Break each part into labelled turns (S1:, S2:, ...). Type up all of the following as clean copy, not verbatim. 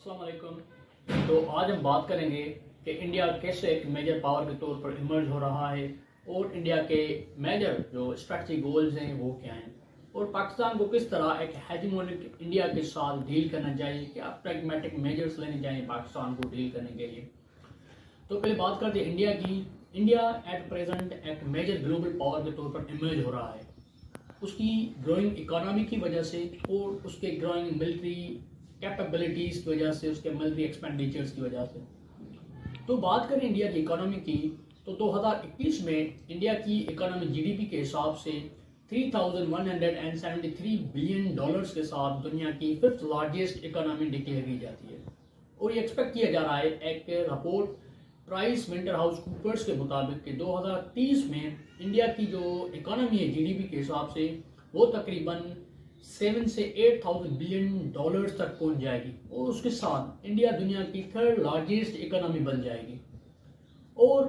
S1: अस्सलाम वालेकुम। तो आज हम बात करेंगे कि इंडिया कैसे एक मेजर पावर के तौर पर इमर्ज हो रहा है और इंडिया के मेजर जो स्ट्रेटजी गोल्स हैं वो क्या हैं और पाकिस्तान को किस तरह एक हेजिमोनिक इंडिया के साथ डील करना चाहिए, क्या प्रैग्मेटिक मेजर्स लेने चाहिए पाकिस्तान को डील करने के लिए। तो पहले बात करते हैं इंडिया की। इंडिया एट प्रेजेंट एक मेजर ग्लोबल पावर के तौर पर इमर्ज हो रहा है उसकी ग्रोइंग इकोनॉमी की वजह से और उसके ग्रोइंग मिलिट्री कैपेबिलिटीज़ की वजह से, उसके मिलिट्री एक्सपेंडिचर्स की वजह से। तो बात करें इंडिया की इकोनॉमी की तो 2021 में इंडिया की इकोनॉमी जीडीपी के हिसाब से 3,173 बिलियन डॉलर्स के साथ दुनिया की 5th लार्जेस्ट इकोनॉमी डिक्लेयर की जाती है। और ये एक्सपेक्ट किया जा रहा है एक report Pricewaterhouse Coopers के मुताबिक कि 2030 में इंडिया की जो इकोनॉमी है जीडीपी के हिसाब से वो तकरीबन 7 से 8,000 बिलियन डॉलर्स तक पहुंच जाएगी और उसके साथ इंडिया दुनिया की 3rd लार्जेस्ट इकोनॉमी बन जाएगी। और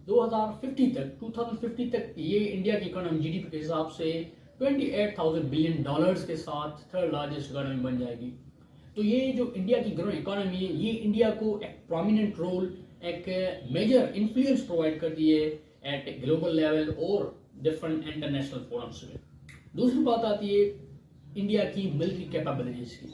S1: 2050 तक ये इंडिया की इकोनॉमी जीडीपी के हिसाब से 28,000 बिलियन डॉलर्स के साथ 3rd लार्जेस्ट इकोनॉमी बन जाएगी। तो ये जो इंडिया की ग्रोइंग इकोनॉमी है ये इंडिया को एक प्रोमिनेंट रोल, एक मेजर इन्फ्लुएंस प्रोवाइड करती है एट ग्लोबल लेवल और डिफरेंट इंटरनेशनल फोरम्स में। दूसरी बात आती है इंडिया की मिलिट्री कैपेबिलिटीज की।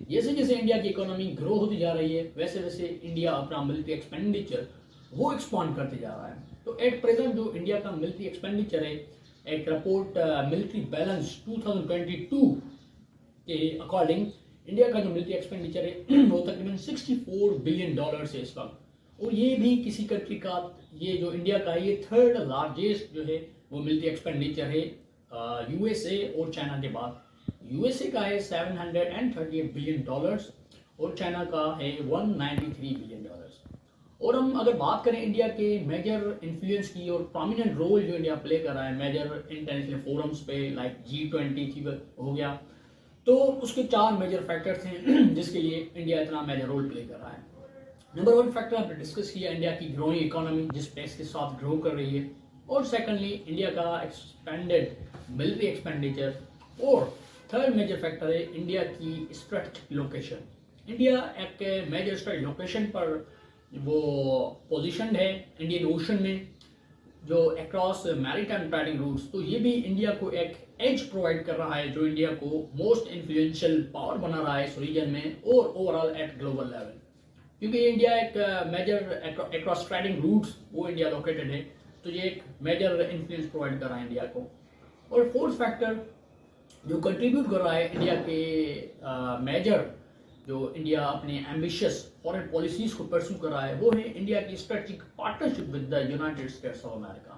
S1: जैसे जैसे इंडिया की इकोनॉमी ग्रो होती जा रही है वैसे वैसे इंडिया अपना मिलिट्री एक्सपेंडिचर वो एक्सपांड करते जा रहा है। तो एट प्रेजेंट जो इंडिया का मिलिट्री एक्सपेंडिचर है, एक रिपोर्ट मिलिट्री बैलेंस 2022 के अकॉर्डिंग इंडिया का जो मिलिट्री एक्सपेंडिचर है वो तकरीबन 64 बिलियन डॉलर्स है इस वक्त। और ये भी किसी कंट्री का, ये जो इंडिया का है ये 3rd लार्जेस्ट जो है वो मिलिट्री एक्सपेंडिचर है यूएसए और चाइना के बाद। यूएसए का है 738 बिलियन डॉलर्स और चाइना का है 193 बिलियन डॉलर्स। और हम अगर बात करें इंडिया के मेजर इन्फ्लुएंस की और प्रोमिनेंट रोल जो इंडिया प्ले कर रहा है मेजर इंटरनेशनल फोरम्स पे लाइक G20 हो गया, तो उसके 4 मेजर फैक्टर्स हैं जिसके लिए इंडिया इतना मेजर रोल प्ले कर रहा है। नंबर 1 फैक्टर हमने डिस्कस किया इंडिया की ग्रोइंग इकोनॉमी जिस पेस के साथ ग्रो कर रही है, और सेकेंडली इंडिया का एक्सपेंडेड मिलिट्री एक्सपेंडिचर, और थर्ड मेजर फैक्टर है इंडिया की स्ट्रेटेजिक लोकेशन। इंडिया एक मेजर स्ट्रेटेजिक लोकेशन पर वो पोजीशन है इंडियन ओशन में जो अक्रॉस मैरीटाइम ट्रेडिंग रूट्स। तो ये भी इंडिया को एक एज प्रोवाइड कर रहा है जो इंडिया को मोस्ट इन्फ्लुएंशियल पावर बना रहा है इस रीजन में और ओवरऑल एट ग्लोबल लेवल, क्योंकि इंडिया एक मेजर अक्रॉस ट्रेडिंग रूट्स वो इंडिया लोकेटेड है। तो ये एक मेजर इन्फ्लुएंस प्रोवाइड कर रहा है इंडिया को। और फोर्थ फैक्टर जो कंट्रीब्यूट कर रहा है इंडिया के मेजर जो इंडिया अपने एम्बिशियस फॉरेन पॉलिसीज को परस्यू कर रहा है वो है इंडिया की strategic partnership with the United states of America.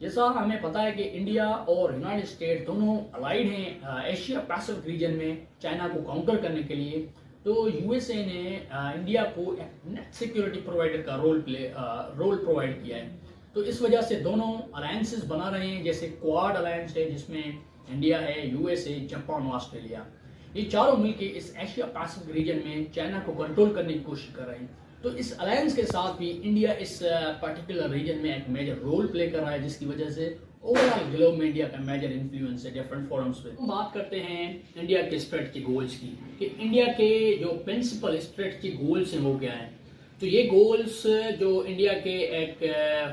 S1: जैसा हमें पता है कि इंडिया और यूनाइटेड स्टेट्स दोनों अलाइड हैं एशिया पैसिफिक रीजन में चाइना को काउंटर करने के लिए। तो यूएसए ने इंडिया को एक नेट सिक्योरिटी प्रोवाइडर का रोल प्रोवाइड किया है। तो इस वजह से दोनों अलायंसेस बना रहे हैं, जैसे क्वाड अलायंस है जिसमें इंडिया है, यूएसए, जापान और ऑस्ट्रेलिया। ये चारों मिलकर इस एशिया पैसिफिक रीजन में चाइना को कंट्रोल करने की कोशिश कर रहे हैं। तो इस अलायंस के साथ भी इंडिया इस पर्टिकुलर रीजन में एक मेजर रोल प्ले कर रहा है जिसकी वजह से ओवरऑल ग्लोब में इंडिया का मेजर इन्फ्लुएंस है डिफरेंट फोरम्स पे। हम बात करते हैं इंडिया के स्ट्रेटजिक गोल्स की कि इंडिया के जो प्रिंसिपल स्ट्रेटजिक गोल्स हैं वो क्या हैं। तो ये गोल्स जो इंडिया के एक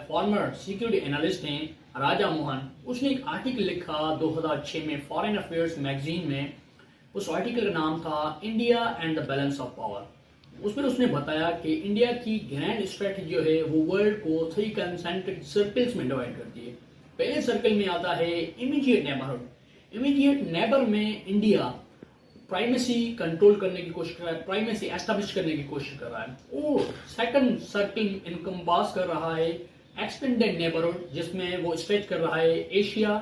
S1: फॉर्मर सिक्योरिटी एनालिस्ट हैं राजा मोहन, उसने एक आर्टिकल लिखा 2006 में फॉरेन अफेयर्स मैगजीन में। उस आर्टिकल का नाम था India and the balance of power. उसमें उसने बताया कि इंडिया की ग्रैंड स्ट्रेटजी जो है वो वर्ल्ड को 3 कंसेंट्रिक सर्कल्स में डिवाइड करती है। पहले सर्कल में आता है इमीडिएट नेबरहुड। इमीडिएट नेबर में इंडिया प्राइमेसी कंट्रोल करने की कोशिश कर रहा है, प्राइमेसी एस्टेब्लिश करने की कोशिश कर रहा है। और सेकंड सर्कल इनकम्पास कर रहा है एक्सटेंडेड नेबरहुड जिसमें वो स्ट्रेच कर रहा है Asia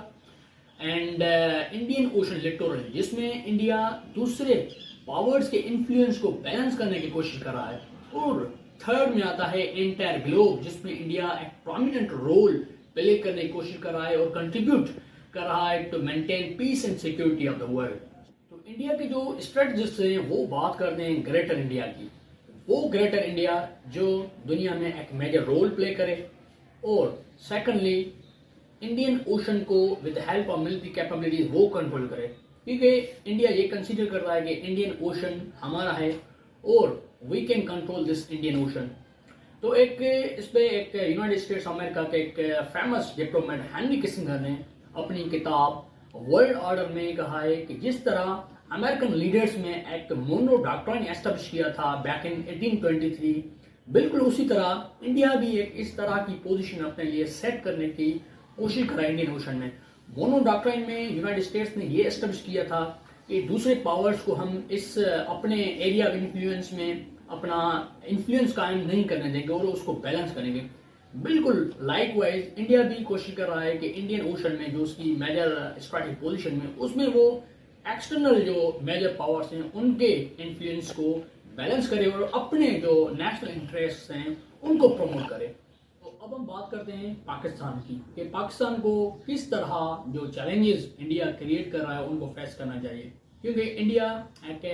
S1: and Indian ocean littoral, जिसमें इंडिया दूसरे पावर्स के इन्फ्लुएंस को बैलेंस करने की कोशिश कर रहा है। और थर्ड में आता है एंटायर ग्लोब जिसमें इंडिया एक प्रोमिनेंट रोल प्ले करने की कोशिश कर रहा है और कंट्रीब्यूट कर रहा है to maintain peace and security of the world. तो इंडिया के जो स्ट्रेटजिस्ट हैं वो बात करते हैं ग्रेटर इंडिया की, वो ग्रेटर इंडिया जो दुनिया में एक मेजर रोल प्ले करे। और सेकंडली इंडियन ओशन को with help of military capabilities वो कंट्रोल करे, क्योंकि इंडिया ये कंसीडर कर रहा है कि इंडियन ओशन हमारा है और we can control this Indian ocean. तो एक इस पे एक यूनाइटेड स्टेट्स अमेरिका के एक फेमस डिप्लोमेट हेनरी किसिंजर ने अपनी किताब वर्ल्ड ऑर्डर में कहा है कि जिस तरह अमेरिकन लीडर्स में एक मोनो डॉक्ट्राइन एस्टेब्लिश किया था बैक इन 1823, बिल्कुल उसी तरह इंडिया भी एक इस तरह की पोजीशन अपने लिए सेट करने की कोशिश करा इंडियन ओशन में। मोनो डॉक्ट्राइन में यूनाइटेड स्टेट्स ने ये एस्टेब्लिश किया था कि दूसरे पावर्स को हम इस अपने एरिया ऑफ इन्फ्लुएंस में अपना इन्फ्लुएंस कायम नहीं करने देंगे और उसको बैलेंस करेंगे। बिल्कुल लाइकवाइज इंडिया भी कोशिश कर रहा है कि इंडियन ओशन में जो उसकी मेजर स्ट्रैटेजिक पोजीशन में उसमें वो एक्सटर्नल जो मेजर पावर्स हैं उनके इन्फ्लुएंस को बैलेंस करे और अपने जो नेशनल इंटरेस्ट हैं उनको प्रमोट करे। तो अब हम बात करते हैं पाकिस्तान की कि पाकिस्तान को किस तरह जो चैलेंजेस इंडिया क्रिएट कर रहा है उनको फेस करना चाहिए, क्योंकि इंडिया एक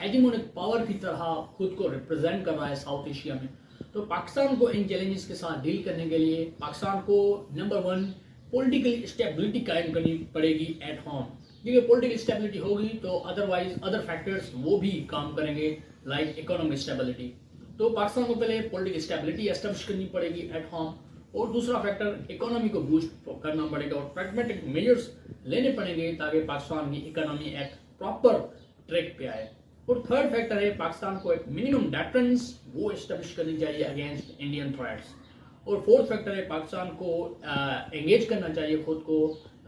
S1: हेजेमोनिक पावर की तरह खुद को रिप्रेजेंट कर रहा है साउथ एशिया में। तो पाकिस्तान को इन चैलेंजेस के साथ डील करने के लिए पाकिस्तान को नंबर 1 पॉलिटिकल स्टेबिलिटी कायम करनी पड़ेगी एट होम, क्योंकि पॉलिटिकल स्टेबिलिटी होगी तो अदरवाइज अदर फैक्टर्स वो भी काम करेंगे लाइक इकोनॉमिक स्टेबिलिटी। तो पाकिस्तान को पहले पॉलिटिकल स्टेबिलिटी एस्टेब्लिश करनी पड़ेगी एट होम, और दूसरा फैक्टर इकोनॉमी को बूस्ट करना पड़ेगा और प्रैग्मेटिक मेजर्स लेने पड़ेंगे ताकि पाकिस्तान की इकोनॉमी एक प्रॉपर ट्रैक पे आए। और थर्ड फैक्टर है पाकिस्तान को एक मिनिमम डेटरेंस वो एस्टेब्लिश करनी चाहिए अगेंस्ट इंडियन थ्रेट्स। और फोर्थ फैक्टर है पाकिस्तान को एंगेज करना चाहिए खुद को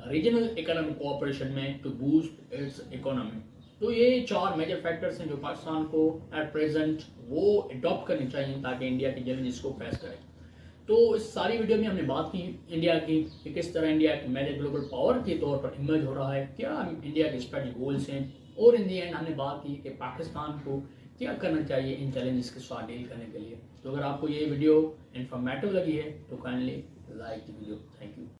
S1: रीजनल इकोनॉमिक कोऑपरेशन में टू बूस्ट इट्स इकोनॉमी। तो ये 4 मेजर फैक्टर्स हैं जो पाकिस्तान को एट प्रेजेंट वो अडॉप्ट करने चाहिए ताकि इंडिया के चैलेंजेस को फेस करें। तो इस सारी वीडियो में हमने बात की इंडिया की कि किस तरह इंडिया एक मेजर ग्लोबल पावर के तौर पर इमर्ज हो रहा है, क्या इंडिया के स्ट्रेटेजिक गोल्स हैं, और इन दी एंड हमने बात की कि पाकिस्तान को क्या करना चाहिए इन चैलेंजेस के साथ डील करने के लिए। तो अगर आपको ये वीडियो इन्फॉर्मेटिव लगी है तो kindly like the video. Thank you.